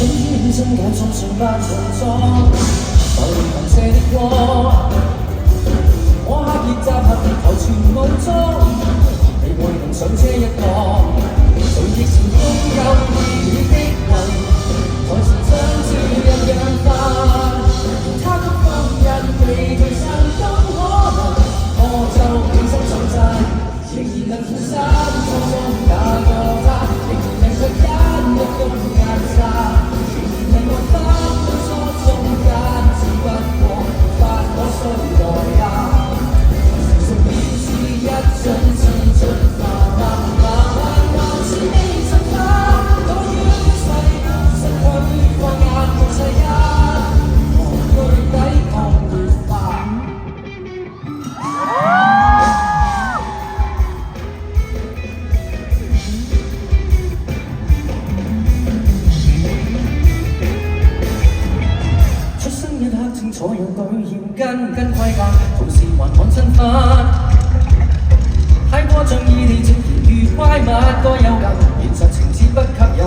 於真假中信不做作，浮雲射的光，我刻意集合求全無蹤，你會能上車一趟，誰亦前方有意的人，才是將這日揚帆，他給風日未退散都可能，我就起身上陣，仍然能負身初中那個他，仍然能着一個壓榨。能我分分初中間，只不過發我衰代價，成熟已是一種自進化，還是未曾化，我於世失去放眼望世間，無懼抵抗劣化。一刻清楚有對應跟規格，同時還看身份，太過仗義地正如怪物，該有人現實情節不吸引，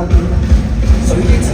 誰亦曾